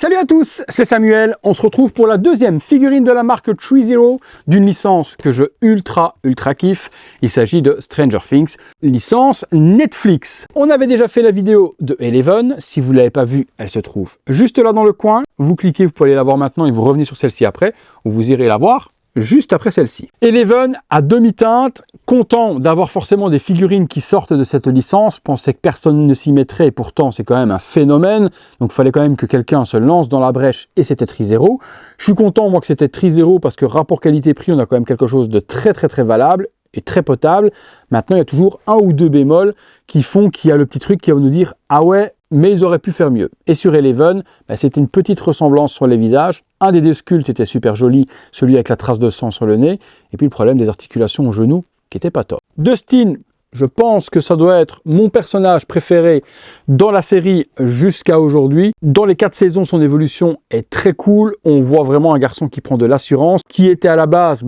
Salut à tous, c'est Samuel. On se retrouve pour la deuxième figurine de la marque 3-0 d'une licence que je ultra kiffe. Il s'agit de Stranger Things, licence Netflix. On avait déjà fait la vidéo de Eleven. Si vous ne l'avez pas vue, elle se trouve juste là dans le coin. Vous cliquez, vous pouvez aller la voir maintenant et vous revenez sur celle-ci après, ou vous irez la voir juste après celle-ci. Eleven à demi-teinte, content d'avoir forcément des figurines qui sortent de cette licence. Je pensais que personne ne s'y mettrait, et pourtant c'est quand même un phénomène. Donc il fallait quand même que quelqu'un se lance dans la brèche, et c'était 3-0. Je suis content moi que c'était 3-0 parce que rapport qualité-prix, on a quand même quelque chose de très valable et très potable. Maintenant, il y a toujours un ou deux bémols qui font qu'il y a le petit truc qui va nous dire « Ah ouais, mais ils auraient pu faire mieux ». Et sur Eleven, c'était une petite ressemblance sur les visages. Un des deux sculptes était super joli, celui avec la trace de sang sur le nez. Et puis le problème des articulations au genou qui était pas top. Dustin, je pense que ça doit être mon personnage préféré dans la série jusqu'à aujourd'hui. Dans les 4 saisons, son évolution est très cool. On voit vraiment un garçon qui prend de l'assurance, qui était à la base,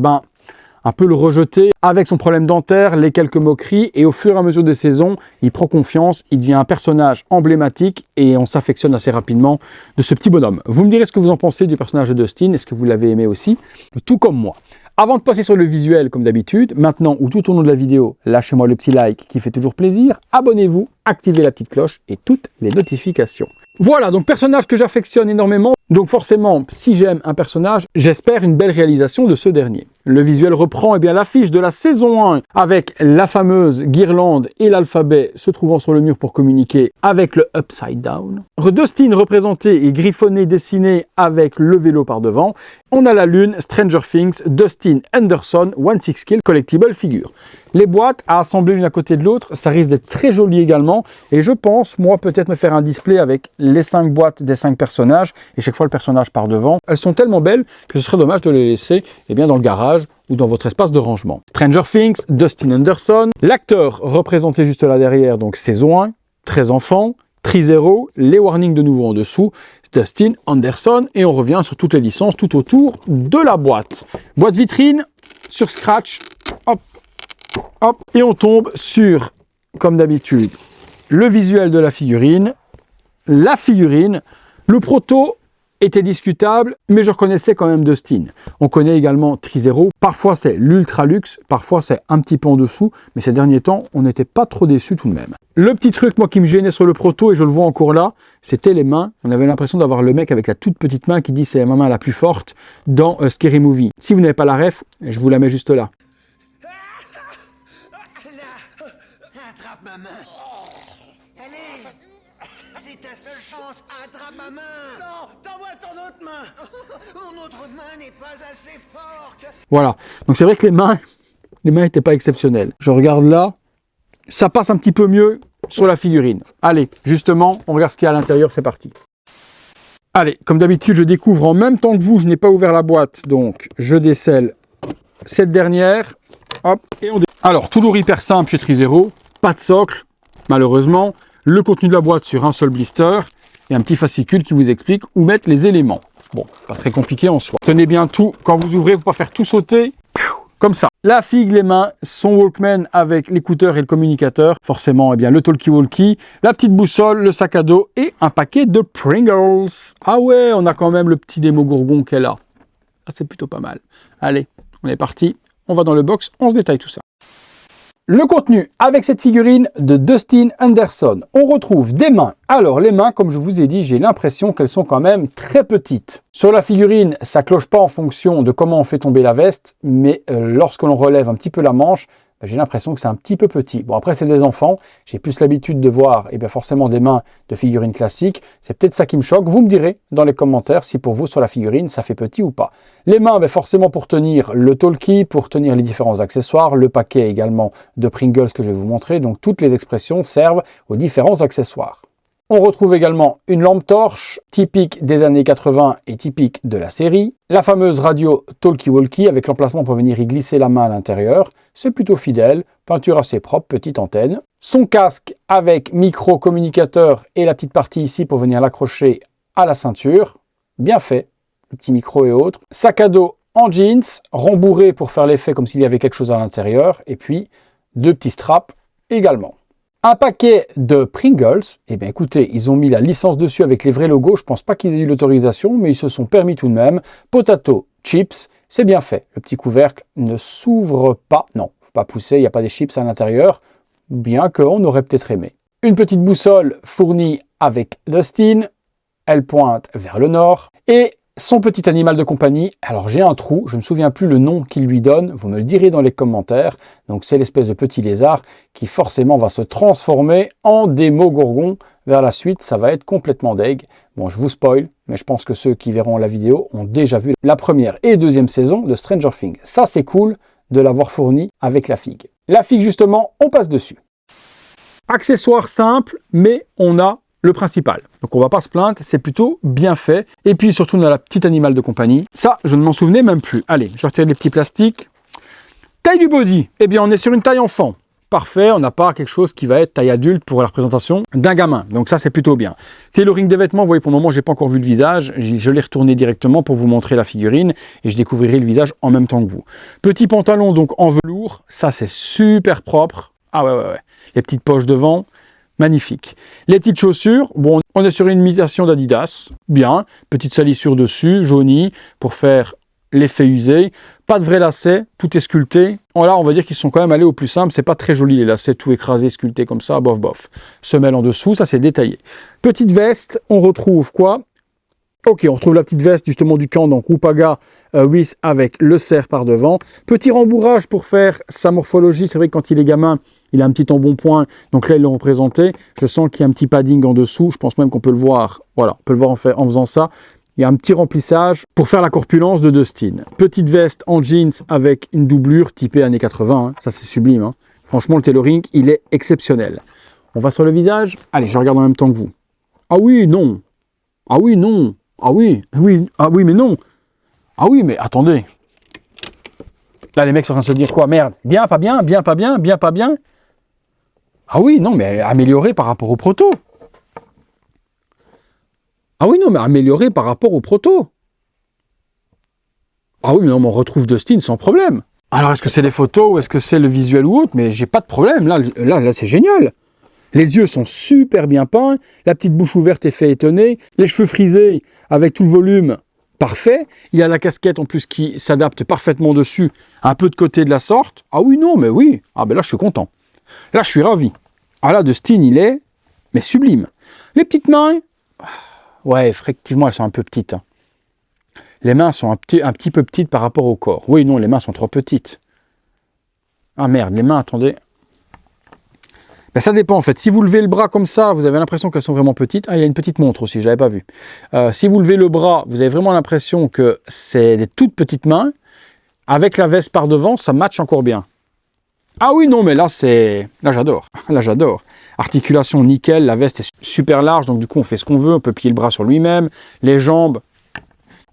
un peu le rejeter avec son problème dentaire, les quelques moqueries, et au fur et à mesure des saisons, il prend confiance, il devient un personnage emblématique et on s'affectionne assez rapidement de ce petit bonhomme. Vous me direz ce que vous en pensez du personnage de Dustin, est-ce que vous l'avez aimé aussi, tout comme moi. Avant de passer sur le visuel comme d'habitude, maintenant ou tout au long de la vidéo, lâchez-moi le petit like qui fait toujours plaisir, abonnez-vous, activez la petite cloche et toutes les notifications. Voilà, donc personnage que j'affectionne énormément. Donc forcément, si j'aime un personnage, j'espère une belle réalisation de ce dernier. Le visuel reprend l'affiche de la saison 1 avec la fameuse guirlande et l'alphabet se trouvant sur le mur pour communiquer avec le Upside Down. Dustin représenté et griffonné dessiné avec le vélo par devant. On a la lune, Stranger Things, Dustin Anderson, 1/6 Kill Collectible Figure. Les boîtes à assembler l'une à côté de l'autre, ça risque d'être très joli également. Et je pense, moi, peut-être me faire un display avec les 5 boîtes des 5 personnages et chaque fois le personnage par devant. Elles sont tellement belles que ce serait dommage de les laisser dans le garage ou dans votre espace de rangement. Stranger Things, Dustin Anderson. L'acteur représenté juste là derrière, donc saison 1, 13 enfants, 3-0, les warnings de nouveau en dessous, Dustin Anderson, et on revient sur toutes les licences tout autour de la boîte. Boîte vitrine, sur Scratch, hop, hop, et on tombe sur, comme d'habitude, le visuel de la figurine, le proto était discutable, mais je reconnaissais quand même Dustin. On connaît également 3-0. Parfois, c'est l'ultra luxe, parfois, c'est un petit peu en dessous, mais ces derniers temps, on n'était pas trop déçus tout de même. Le petit truc, moi, qui me gênait sur le proto, et je le vois encore là, c'était les mains. On avait l'impression d'avoir le mec avec la toute petite main qui dit c'est ma main la plus forte dans Scary Movie. Si vous n'avez pas la ref, je vous la mets juste là. Attrape ma main. Allez, c'est ta seule chance. Attrape ma main. Non, t'envoies ton autre main. Mon autre main n'est pas assez forte. Voilà. Donc c'est vrai que les mains n'étaient pas exceptionnelles. Je regarde là, ça passe un petit peu mieux sur la figurine. Allez, justement, on regarde ce qu'il y a à l'intérieur, c'est parti. Allez, comme d'habitude, je découvre en même temps que vous, je n'ai pas ouvert la boîte, donc je décèle cette dernière. Hop, et on alors, toujours hyper simple chez 3-0, pas de socle, malheureusement, le contenu de la boîte sur un seul blister, et un petit fascicule qui vous explique où mettre les éléments. Bon, pas très compliqué en soi. Tenez bien tout, quand vous ouvrez, vous ne pouvez pas faire tout sauter, comme ça. La figue, les mains, son Walkman avec l'écouteur et le communicateur, forcément, le talkie-walkie, la petite boussole, le sac à dos et un paquet de Pringles. Ah ouais, on a quand même le petit Démogourgon qu'elle a. Ah, c'est plutôt pas mal. Allez, on est parti. On va dans le box, on se détaille tout ça. Le contenu avec cette figurine de Dustin Anderson. On retrouve des mains. Alors les mains, comme je vous ai dit, j'ai l'impression qu'elles sont quand même très petites. Sur la figurine, ça cloche pas en fonction de comment on fait tomber la veste, mais lorsque l'on relève un petit peu la manche, j'ai l'impression que c'est un petit peu petit. Bon, après, c'est des enfants. J'ai plus l'habitude de voir forcément des mains de figurines classiques. C'est peut-être ça qui me choque. Vous me direz dans les commentaires si pour vous, sur la figurine, ça fait petit ou pas. Les mains, forcément pour tenir le talkie, pour tenir les différents accessoires, le paquet également de Pringles que je vais vous montrer. Donc, toutes les expressions servent aux différents accessoires. On retrouve également une lampe torche, typique des années 80 et typique de la série. La fameuse radio talkie-walkie avec l'emplacement pour venir y glisser la main à l'intérieur. C'est plutôt fidèle, peinture assez propre, petite antenne. Son casque avec micro, communicateur et la petite partie ici pour venir l'accrocher à la ceinture. Bien fait, le petit micro et autres. Sac à dos en jeans, rembourré pour faire l'effet comme s'il y avait quelque chose à l'intérieur. Et puis, 2 petits straps également. Un paquet de Pringles. Eh bien écoutez, ils ont mis la licence dessus avec les vrais logos. Je pense pas qu'ils aient eu l'autorisation, mais ils se sont permis tout de même. Potato chips, c'est bien fait. Le petit couvercle ne s'ouvre pas. Non, faut pas pousser, il n'y a pas des chips à l'intérieur. Bien qu'on aurait peut-être aimé. Une petite boussole fournie avec Dustin. Elle pointe vers le nord. Et son petit animal de compagnie, alors j'ai un trou, je ne me souviens plus le nom qu'il lui donne, vous me le direz dans les commentaires. Donc c'est l'espèce de petit lézard qui forcément va se transformer en Démogorgon. Vers la suite, ça va être complètement deg. Bon, je vous spoil, mais je pense que ceux qui verront la vidéo ont déjà vu la première et deuxième saison de Stranger Things. Ça c'est cool de l'avoir fourni avec la figue. La figue justement, on passe dessus. Accessoire simple, mais on a le principal. Donc on va pas se plaindre, c'est plutôt bien fait. Et puis surtout on a la petite animal de compagnie. Ça, je ne m'en souvenais même plus. Allez, je retire les petits plastiques. Taille du body, eh bien on est sur une taille enfant. Parfait, on n'a pas quelque chose qui va être taille adulte pour la représentation d'un gamin. Donc ça c'est plutôt bien. Tailoring des vêtements, vous voyez pour le moment j'ai pas encore vu le visage. Je l'ai retourné directement pour vous montrer la figurine et je découvrirai le visage en même temps que vous. Petit pantalon donc en velours, ça c'est super propre. Ah ouais. Les petites poches devant. Magnifique. Les petites chaussures, bon, on est sur une imitation d'Adidas, bien, petite salissure dessus, jaunie, pour faire l'effet usé. Pas de vrais lacets, tout est sculpté. Là, on va dire qu'ils sont quand même allés au plus simple, c'est pas très joli les lacets, tout écrasé, sculpté comme ça, bof bof. Semelle en dessous, ça c'est détaillé. Petite veste, on retrouve quoi? Ok, on retrouve la petite veste justement du camp, donc Upaga Whis avec le cerf par devant. Petit rembourrage pour faire sa morphologie. C'est vrai que quand il est gamin, il a un petit embonpoint. Donc là, ils l'ont représenté. Je sens qu'il y a un petit padding en dessous. Je pense même qu'on peut le voir. Voilà, on peut le voir en faisant ça. Il y a un petit remplissage pour faire la corpulence de Dustin. Petite veste en jeans avec une doublure typée années 80. Hein. Ça, c'est sublime. Hein. Franchement, le tailoring, il est exceptionnel. On va sur le visage. Allez, je regarde en même temps que vous. Ah oui, non. Ah oui, non. Ah oui, mais non. Ah oui, mais attendez. Là, les mecs sont en train de se dire quoi? Merde, bien, pas bien, bien, pas bien, bien, pas bien. Ah oui, non, mais amélioré par rapport au proto. Ah oui, non, mais amélioré par rapport au proto. Ah oui, mais non, mais on retrouve Dustin sans problème. Alors, est-ce que c'est les photos ou est-ce que c'est le visuel ou autre? Mais j'ai pas de problème. Là, c'est génial. Les yeux sont super bien peints, la petite bouche ouverte est fait étonner, les cheveux frisés avec tout le volume, parfait. Il y a la casquette en plus qui s'adapte parfaitement dessus, un peu de côté de la sorte. Ah oui, non, mais oui. Ah ben là, je suis content. Là, je suis ravi. Ah là, Dustin, il est, mais sublime. Les petites mains, ouais, effectivement, elles sont un peu petites. Hein. Les mains sont un petit peu petites par rapport au corps. Oui, non, les mains sont trop petites. Ah merde, les mains, attendez. Ben, ça dépend en fait. Si vous levez le bras comme ça, vous avez l'impression qu'elles sont vraiment petites. Ah, il y a une petite montre aussi, je n'avais pas vu. Si vous levez le bras, vous avez vraiment l'impression que c'est des toutes petites mains. Avec la veste par devant, ça match encore bien. Ah oui, non, mais là, j'adore. Là, j'adore. Articulation nickel, la veste est super large, donc du coup, on fait ce qu'on veut. On peut plier le bras sur lui-même. Les jambes,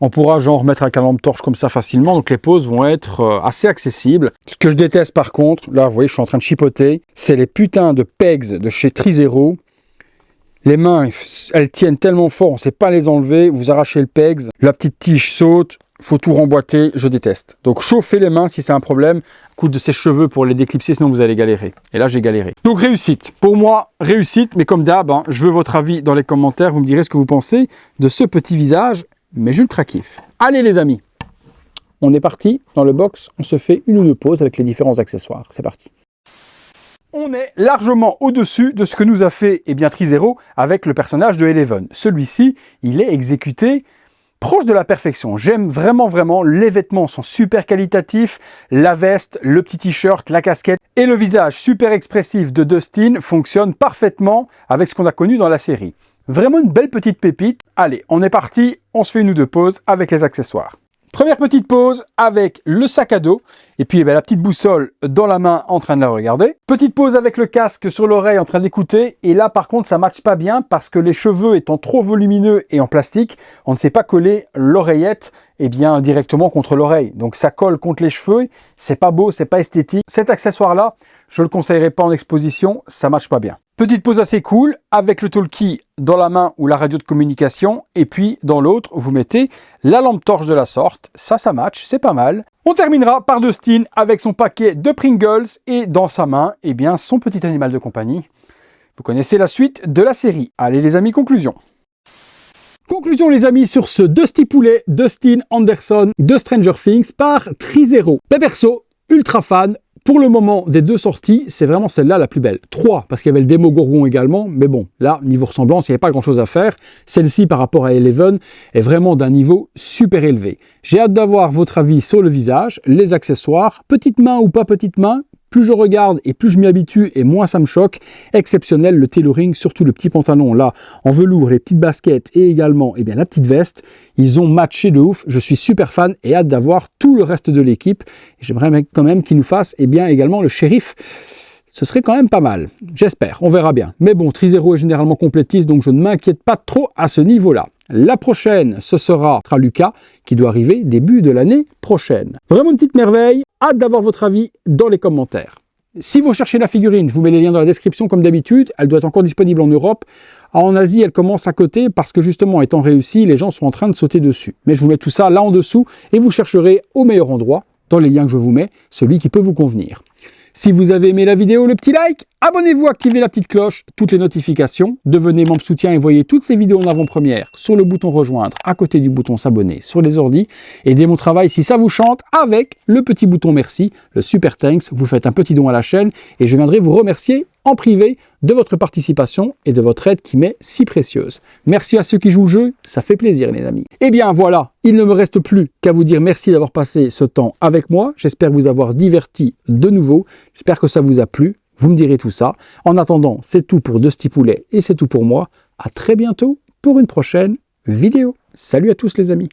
on pourra genre remettre avec la lampe torche comme ça facilement, donc les poses vont être assez accessibles. Ce que je déteste par contre, là vous voyez je suis en train de chipoter, c'est les putains de pegs de chez Trizero. Les mains, elles tiennent tellement fort, on ne sait pas les enlever, vous arrachez le pegs, la petite tige saute, faut tout remboîter, je déteste. Donc chauffez les mains si c'est un problème, coûte de sèche-cheveux pour les déclipser, sinon vous allez galérer. Et là j'ai galéré. Donc réussite, pour moi réussite, mais comme d'hab, hein, je veux votre avis dans les commentaires, vous me direz ce que vous pensez de ce petit visage. Mais j'ultra kiffe. Allez les amis, on est parti dans le box, on se fait une ou deux pauses avec les différents accessoires. C'est parti. On est largement au-dessus de ce que nous a fait Trizero avec le personnage de Eleven. Celui-ci, il est exécuté proche de la perfection. J'aime vraiment, les vêtements sont super qualitatifs, la veste, le petit t-shirt, la casquette et le visage super expressif de Dustin fonctionne parfaitement avec ce qu'on a connu dans la série. Vraiment une belle petite pépite. Allez, on est parti, on se fait une ou deux pauses avec les accessoires. Première petite pause avec le sac à dos et puis la petite boussole dans la main en train de la regarder. Petite pause avec le casque sur l'oreille en train d'écouter et là par contre ça matche pas bien parce que les cheveux étant trop volumineux et en plastique, on ne sait pas coller l'oreillette directement contre l'oreille. Donc ça colle contre les cheveux, c'est pas beau, c'est pas esthétique. Cet accessoire là, je le conseillerais pas en exposition, ça matche pas bien. Petite pause assez cool avec le talkie dans la main ou la radio de communication et puis dans l'autre vous mettez la lampe torche de la sorte, ça match, c'est pas mal. On terminera par Dustin avec son paquet de Pringles et dans sa main son petit animal de compagnie. Vous connaissez la suite de la série. Allez les amis, conclusion. Conclusion les amis sur ce Dusty Poulet, Dustin Anderson de Stranger Things par Trizero. Ben perso, ultra fan. Pour le moment, des deux sorties, c'est vraiment celle-là la plus belle. 3, parce qu'il y avait le démo Gorgon également, mais bon, là, niveau ressemblance, il n'y avait pas grand-chose à faire. Celle-ci, par rapport à Eleven, est vraiment d'un niveau super élevé. J'ai hâte d'avoir votre avis sur le visage, les accessoires, petite main ou pas petite main. Plus je regarde et plus je m'y habitue et moins ça me choque. Exceptionnel le tailoring, surtout le petit pantalon là en velours, les petites baskets et également la petite veste. Ils ont matché de ouf. Je suis super fan et hâte d'avoir tout le reste de l'équipe. J'aimerais quand même qu'ils nous fassent également le shérif. Ce serait quand même pas mal. J'espère, on verra bien. Mais bon, Trizero est généralement complétiste, donc je ne m'inquiète pas trop à ce niveau-là. La prochaine, ce sera Lucas, qui doit arriver début de l'année prochaine. Vraiment une petite merveille. Hâte d'avoir votre avis dans les commentaires. Si vous cherchez la figurine, je vous mets les liens dans la description comme d'habitude. Elle doit être encore disponible en Europe. En Asie, elle commence à côté parce que justement, étant réussie, les gens sont en train de sauter dessus. Mais je vous mets tout ça là en dessous et vous chercherez au meilleur endroit, dans les liens que je vous mets, celui qui peut vous convenir. Si vous avez aimé la vidéo, le petit like, abonnez-vous, activez la petite cloche, toutes les notifications, devenez membre soutien et voyez toutes ces vidéos en avant-première sur le bouton rejoindre à côté du bouton s'abonner sur les ordis. Aidez mon travail si ça vous chante avec le petit bouton merci, le super thanks, vous faites un petit don à la chaîne et je viendrai vous remercier en privé de votre participation et de votre aide qui m'est si précieuse. Merci à ceux qui jouent le jeu, ça fait plaisir les amis. Et bien voilà, il ne me reste plus qu'à vous dire merci d'avoir passé ce temps avec moi. J'espère vous avoir diverti de nouveau. J'espère que ça vous a plu. Vous me direz tout ça. En attendant, c'est tout pour Dusty Poulet et c'est tout pour moi. À très bientôt pour une prochaine vidéo. Salut à tous les amis.